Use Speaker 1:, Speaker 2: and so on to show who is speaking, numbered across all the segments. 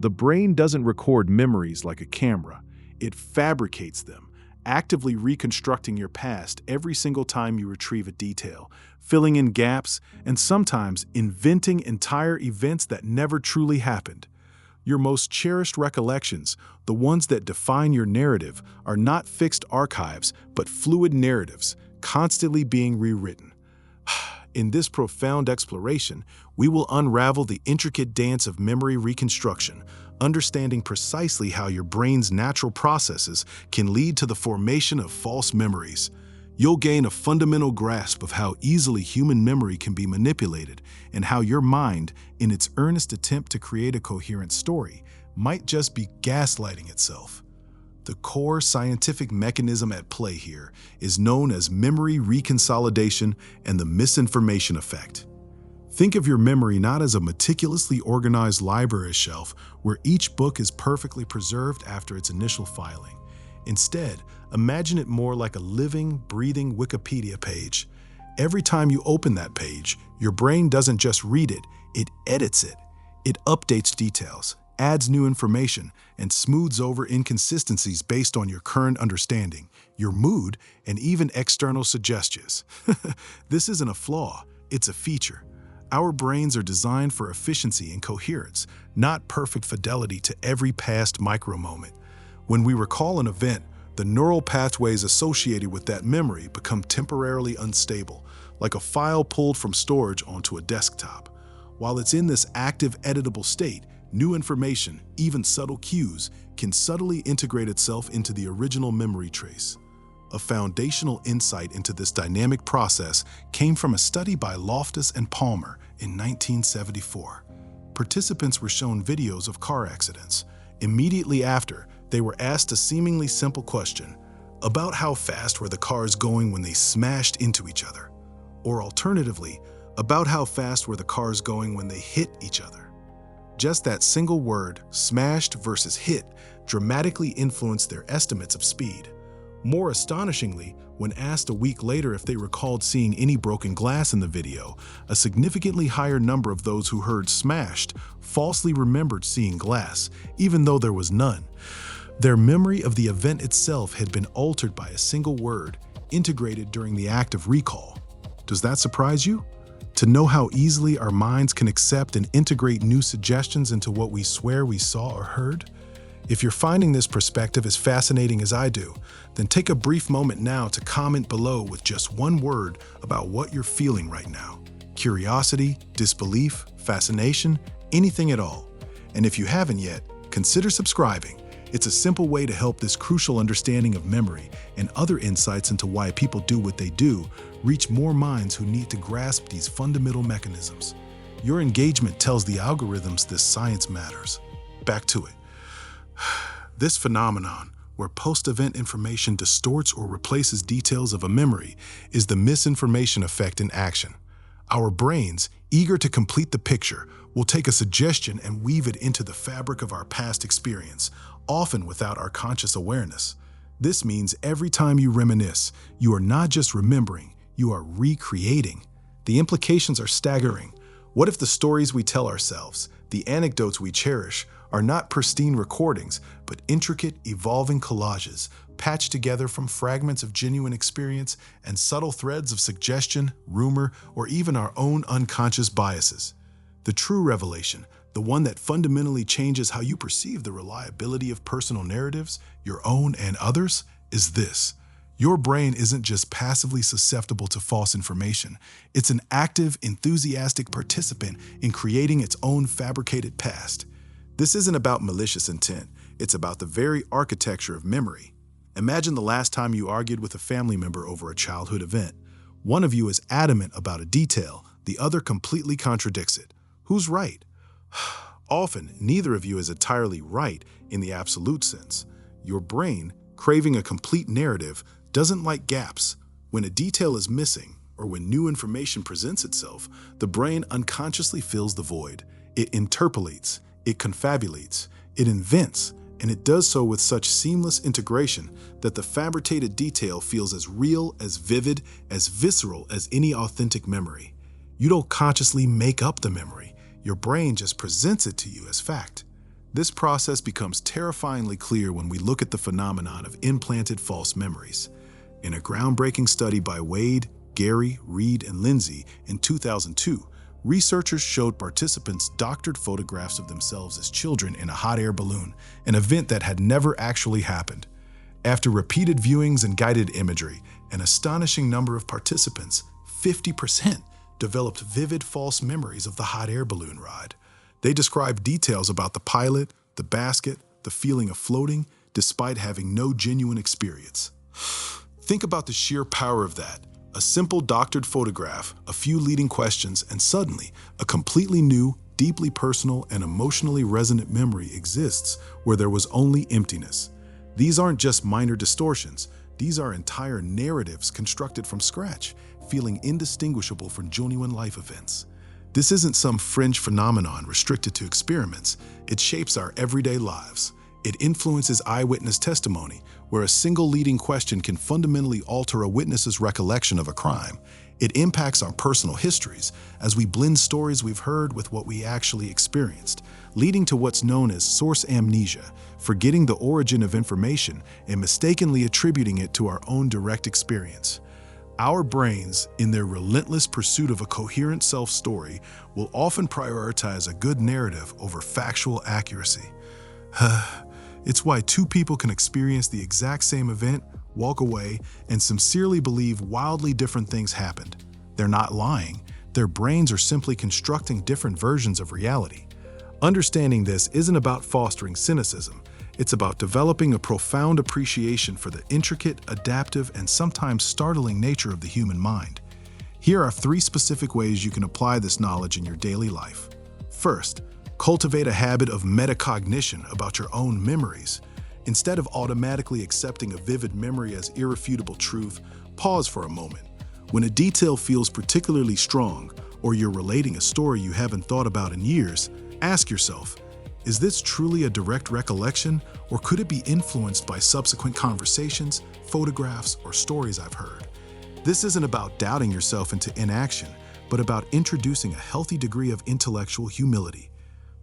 Speaker 1: The brain doesn't record memories like a camera. It fabricates them, actively reconstructing your past every single time you retrieve a detail, filling in gaps, and sometimes inventing entire events that never truly happened. Your most cherished recollections, the ones that define your narrative, are not fixed archives, but fluid narratives, constantly being rewritten. In this profound exploration, we will unravel the intricate dance of memory reconstruction, understanding precisely how your brain's natural processes can lead to the formation of false memories. You'll gain a fundamental grasp of how easily human memory can be manipulated and how your mind, in its earnest attempt to create a coherent story, might just be gaslighting itself. The core scientific mechanism at play here is known as memory reconsolidation and the misinformation effect. Think of your memory not as a meticulously organized library shelf where each book is perfectly preserved after its initial filing. Instead, imagine it more like a living, breathing Wikipedia page. Every time you open that page, your brain doesn't just read it, it edits it. It updates details, adds new information, and smooths over inconsistencies based on your current understanding, your mood, and even external suggestions. This isn't a flaw, it's a feature. Our brains are designed for efficiency and coherence, not perfect fidelity to every past micro-moment. When we recall an event, the neural pathways associated with that memory become temporarily unstable, like a file pulled from storage onto a desktop. While it's in this active, editable state, new information, even subtle cues, can subtly integrate itself into the original memory trace. A foundational insight into this dynamic process came from a study by Loftus and Palmer in 1974. Participants were shown videos of car accidents. Immediately after, they were asked a seemingly simple question: about how fast were the cars going when they smashed into each other? Or alternatively, about how fast were the cars going when they hit each other? Just that single word, smashed versus hit, dramatically influenced their estimates of speed. More astonishingly, when asked a week later if they recalled seeing any broken glass in the video, a significantly higher number of those who heard smashed falsely remembered seeing glass, even though there was none. Their memory of the event itself had been altered by a single word, integrated during the act of recall. Does that surprise you? To know how easily our minds can accept and integrate new suggestions into what we swear we saw or heard? If you're finding this perspective as fascinating as I do, then take a brief moment now to comment below with just one word about what you're feeling right now. Curiosity, disbelief, fascination, anything at all. And if you haven't yet, consider subscribing. It's a simple way to help this crucial understanding of memory and other insights into why people do what they do reach more minds who need to grasp these fundamental mechanisms. Your engagement tells the algorithms this science matters. Back to it. This phenomenon, where post-event information distorts or replaces details of a memory, is the misinformation effect in action. Our brains, eager to complete the picture, will take a suggestion and weave it into the fabric of our past experience, often without our conscious awareness. This means every time you reminisce, you are not just remembering, you are recreating. The implications are staggering. What if the stories we tell ourselves, the anecdotes we cherish, are not pristine recordings, but intricate, evolving collages, patched together from fragments of genuine experience and subtle threads of suggestion, rumor, or even our own unconscious biases? The true revelation, the one that fundamentally changes how you perceive the reliability of personal narratives, your own and others, is this: your brain isn't just passively susceptible to false information. It's an active, enthusiastic participant in creating its own fabricated past. This isn't about malicious intent. It's about the very architecture of memory. Imagine the last time you argued with a family member over a childhood event. One of you is adamant about a detail, the other completely contradicts it. Who's right? Often, neither of you is entirely right in the absolute sense. Your brain, craving a complete narrative, doesn't like gaps. When a detail is missing, or when new information presents itself, the brain unconsciously fills the void. It interpolates, it confabulates, it invents, and it does so with such seamless integration that the fabricated detail feels as real, as vivid, as visceral as any authentic memory. You don't consciously make up the memory. Your brain just presents it to you as fact. This process becomes terrifyingly clear when we look at the phenomenon of implanted false memories. In a groundbreaking study by Wade, Gary, Reed, and Lindsay in 2002, researchers showed participants doctored photographs of themselves as children in a hot air balloon, an event that had never actually happened. After repeated viewings and guided imagery, an astonishing number of participants, 50%, developed vivid false memories of the hot air balloon ride. They described details about the pilot, the basket, the feeling of floating, despite having no genuine experience. Think about the sheer power of that. A simple doctored photograph, a few leading questions, and suddenly, a completely new, deeply personal, and emotionally resonant memory exists where there was only emptiness. These aren't just minor distortions. These are entire narratives constructed from scratch, feeling indistinguishable from genuine life events. This isn't some fringe phenomenon restricted to experiments. It shapes our everyday lives. It influences eyewitness testimony, where a single leading question can fundamentally alter a witness's recollection of a crime. It impacts our personal histories as we blend stories we've heard with what we actually experienced, leading to what's known as source amnesia, forgetting the origin of information and mistakenly attributing it to our own direct experience. Our brains, in their relentless pursuit of a coherent self-story, will often prioritize a good narrative over factual accuracy. It's why two people can experience the exact same event, walk away, and sincerely believe wildly different things happened. They're not lying. Their brains are simply constructing different versions of reality. Understanding this isn't about fostering cynicism. It's about developing a profound appreciation for the intricate, adaptive, and sometimes startling nature of the human mind. Here are 3 specific ways you can apply this knowledge in your daily life. First, cultivate a habit of metacognition about your own memories. Instead of automatically accepting a vivid memory as irrefutable truth, pause for a moment. When a detail feels particularly strong, or you're relating a story you haven't thought about in years, ask yourself, is this truly a direct recollection, or could it be influenced by subsequent conversations, photographs, or stories I've heard? This isn't about doubting yourself into inaction, but about introducing a healthy degree of intellectual humility.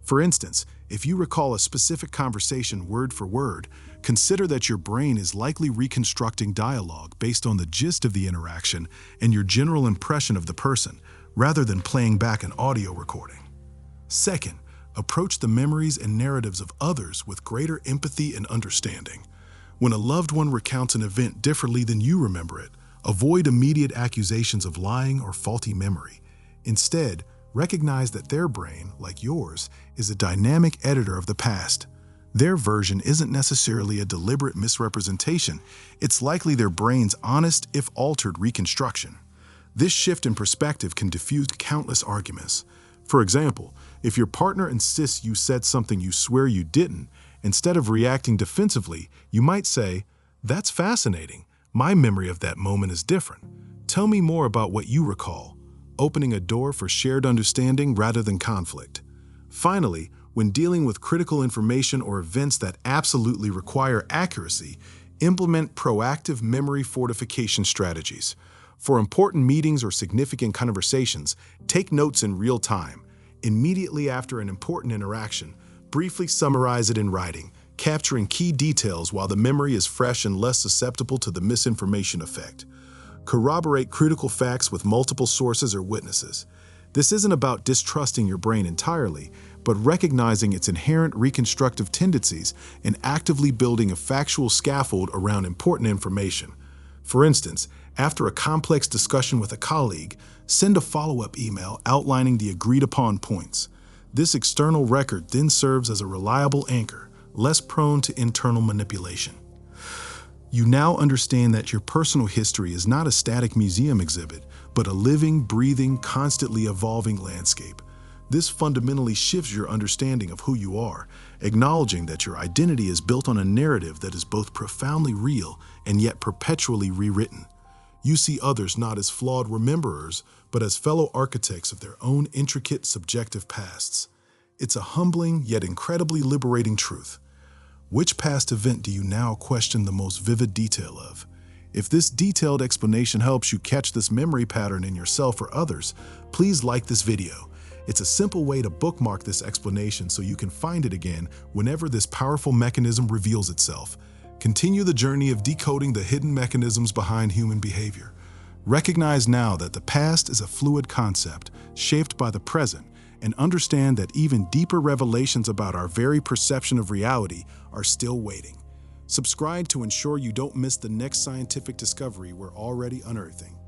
Speaker 1: For instance, if you recall a specific conversation word for word, consider that your brain is likely reconstructing dialogue based on the gist of the interaction and your general impression of the person, rather than playing back an audio recording. Second, approach the memories and narratives of others with greater empathy and understanding. When a loved one recounts an event differently than you remember it, avoid immediate accusations of lying or faulty memory. Instead, recognize that their brain, like yours, is a dynamic editor of the past. Their version isn't necessarily a deliberate misrepresentation. It's likely their brain's honest, if altered, reconstruction. This shift in perspective can diffuse countless arguments. For example, if your partner insists you said something you swear you didn't, instead of reacting defensively, you might say, "That's fascinating. My memory of that moment is different. Tell me more about what you recall," opening a door for shared understanding rather than conflict. Finally, when dealing with critical information or events that absolutely require accuracy, implement proactive memory fortification strategies. For important meetings or significant conversations, take notes in real time. Immediately after an important interaction, briefly summarize it in writing, capturing key details while the memory is fresh and less susceptible to the misinformation effect. Corroborate critical facts with multiple sources or witnesses. This isn't about distrusting your brain entirely, but recognizing its inherent reconstructive tendencies and actively building a factual scaffold around important information. For instance, after a complex discussion with a colleague, send a follow-up email outlining the agreed-upon points. This external record then serves as a reliable anchor, less prone to internal manipulation. You now understand that your personal history is not a static museum exhibit, but a living, breathing, constantly evolving landscape. This fundamentally shifts your understanding of who you are, acknowledging that your identity is built on a narrative that is both profoundly real and yet perpetually rewritten. You see others not as flawed rememberers, but as fellow architects of their own intricate, subjective pasts. It's a humbling yet incredibly liberating truth. Which past event do you now question the most vivid detail of? If this detailed explanation helps you catch this memory pattern in yourself or others, please like this video. It's a simple way to bookmark this explanation so you can find it again whenever this powerful mechanism reveals itself. Continue the journey of decoding the hidden mechanisms behind human behavior. Recognize now that the past is a fluid concept shaped by the present, and understand that even deeper revelations about our very perception of reality are still waiting. Subscribe to ensure you don't miss the next scientific discovery we're already unearthing.